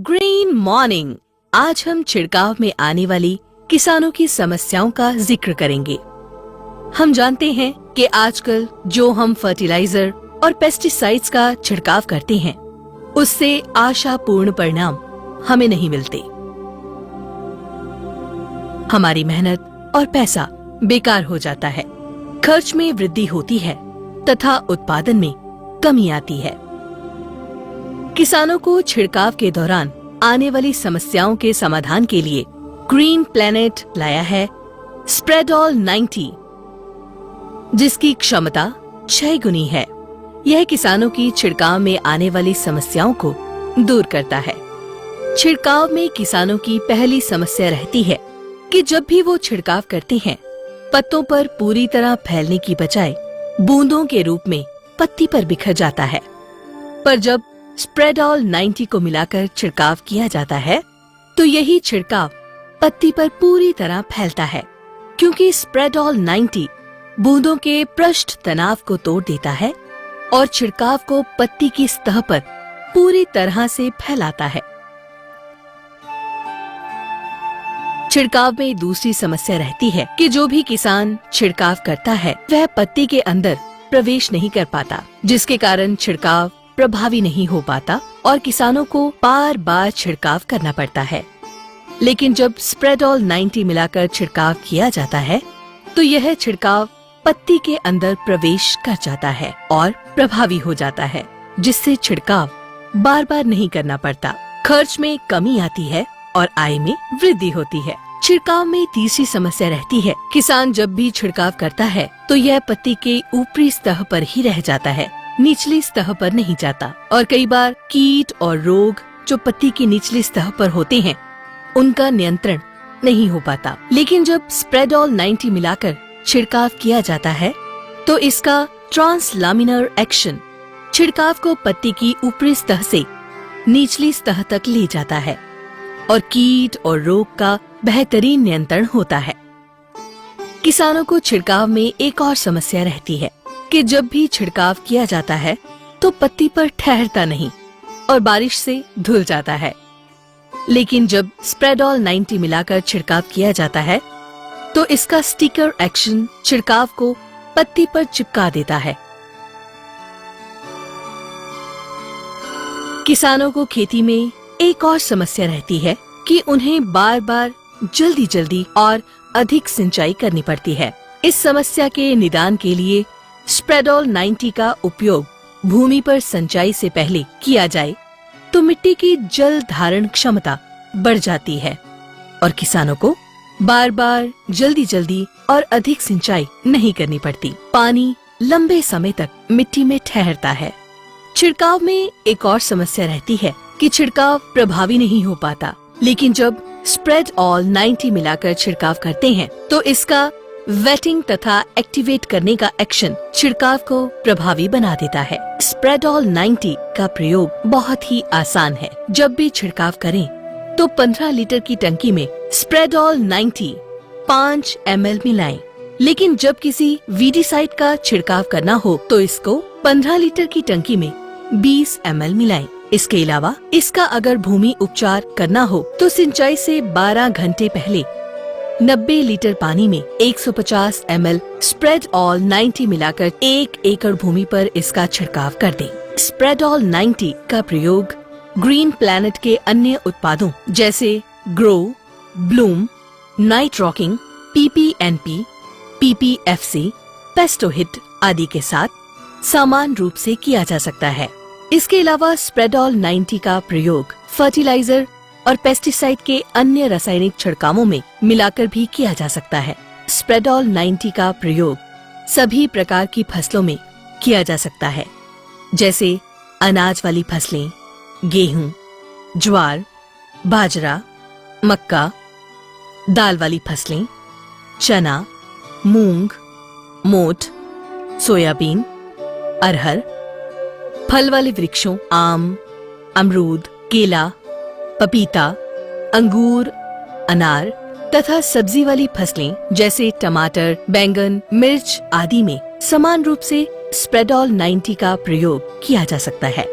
Green morning. आज हम छिड़काव में आने वाली किसानों की समस्याओं का जिक्र करेंगे। हम जानते हैं कि आजकल जो हम फर्टिलाइजर और पेस्टिसाइड्स का छिड़काव करते हैं, उससे आशापूर्ण परिणाम हमें नहीं मिलते। हमारी मेहनत और पैसा बेकार हो जाता है, खर्च में वृद्धि होती है तथा उत्पादन में कमी आती है। किसानों को छिड़काव के दौरान आने वाली समस्याओं के समाधान के लिए ग्रीन प्लैनेट लाया है स्प्रेडॉल 90, जिसकी क्षमता 6 गुनी है। यह किसानों की छिड़काव में आने वाली समस्याओं को दूर करता है। छिड़काव में किसानों की पहली समस्या रहती है कि जब भी वो छिड़काव करते हैं, पत्तों पर पूरी तरह फैलने की बजाय बूंदों के रूप में पत्ती पर बिखर जाता है। पर जब स्प्रेडॉल 90 को मिलाकर छिड़काव किया जाता है, तो यही छिड़काव पत्ती पर पूरी तरह फैलता है, क्योंकि स्प्रेडॉल 90 बूंदों के पृष्ठ तनाव को तोड़ देता है और छिड़काव को पत्ती की सतह पर पूरी तरह से फैलाता है। छिड़काव में दूसरी समस्या रहती है कि जो भी किसान छिड़काव करता है, वह पत्ती के अंदर प्रवेश नहीं कर पाता, जिसके कारण छिड़काव प्रभावी नहीं हो पाता और किसानों को बार बार छिड़काव करना पड़ता है। लेकिन जब स्प्रेडॉल 90 मिलाकर छिड़काव किया जाता है, तो यह छिड़काव पत्ती के अंदर प्रवेश कर जाता है और प्रभावी हो जाता है, जिससे छिड़काव बार बार नहीं करना पड़ता, खर्च में कमी आती है और आय में वृद्धि होती है। छिड़काव में तीसरी समस्या रहती है, किसान जब भी छिड़काव करता है, तो यह पत्ती के ऊपरी सतह पर ही रह जाता है, निचली सतह पर नहीं जाता, और कई बार कीट और रोग जो पत्ती की निचली सतह पर होते हैं, उनका नियंत्रण नहीं हो पाता। लेकिन जब स्प्रेडॉल 90 मिलाकर छिड़काव किया जाता है, तो इसका ट्रांसलामिनर एक्शन छिड़काव को पत्ती की ऊपरी सतह से निचली सतह तक ले जाता है और कीट और रोग का बेहतरीन नियंत्रण होता है। किसानों को छिड़काव में एक और समस्या रहती है कि जब भी छिड़काव किया जाता है, तो पत्ती पर ठहरता नहीं और बारिश से धुल जाता है। लेकिन जब स्प्रेडॉल 90 मिलाकर छिड़काव किया जाता है, तो इसका स्टिकर एक्शन छिड़काव को पत्ती पर चिपका देता है। किसानों को खेती में एक और समस्या रहती है कि उन्हें बार बार जल्दी और अधिक सिंचाई करनी पड़ती है। इस समस्या के निदान के लिए स्प्रेडॉल 90 का उपयोग भूमि पर सिंचाई से पहले किया जाए, तो मिट्टी की जल धारण क्षमता बढ़ जाती है और किसानों को बार बार जल्दी और अधिक सिंचाई नहीं करनी पड़ती। पानी लंबे समय तक मिट्टी में ठहरता है। छिड़काव में एक और समस्या रहती है कि छिड़काव प्रभावी नहीं हो पाता, लेकिन जब स्प्रेडॉल 90 मिलाकर छिड़काव करते हैं, तो इसका वेटिंग तथा एक्टिवेट करने का एक्शन छिड़काव को प्रभावी बना देता है। स्प्रेडॉल 90 का प्रयोग बहुत ही आसान है। जब भी छिड़काव करें, तो 15 लीटर की टंकी में स्प्रेडॉल 90 5 ml मिलाएं। लेकिन जब किसी वीडीसाइड का छिड़काव करना हो, तो इसको 15 लीटर की टंकी में 20 ml मिलाएं। इसके अलावा इसका अगर भूमि उपचार करना हो, तो सिंचाई से 12 घंटे पहले 90 लीटर पानी में 150 ml स्प्रेडॉल 90 मिलाकर 1 एकड़ भूमि पर इसका छिड़काव कर दें। स्प्रेडॉल 90 का प्रयोग ग्रीन प्लैनेट के अन्य उत्पादों जैसे grow, Bloom, night rocking, PPNP, PPFC, पेस्टोहिट आदि के साथ समान रूप से किया जा सकता है। इसके अलावा स्प्रेडॉल 90 का प्रयोग फर्टिलाइजर और पेस्टिसाइड के अन्य रासायनिक छिड़कावों में मिलाकर भी किया जा सकता है। स्प्रेडॉल 90 का प्रयोग सभी प्रकार की फसलों में किया जा सकता है, जैसे अनाज वाली फसलें, गेहूं, ज्वार, बाजरा, मक्का, दाल वाली फसलें, चना, मूंग, मोठ, सोयाबीन, अरहर, फल वाले वृक्षों, आम, अमरूद, केला, पपीता, अंगूर, अनार तथा सब्जी वाली फसलें जैसे टमाटर, बैंगन, मिर्च आदि में समान रूप से स्प्रेडॉल 90 का प्रयोग किया जा सकता है।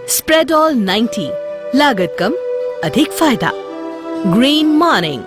स्प्रेडॉल 90 लागत कम, अधिक फायदा। Green morning.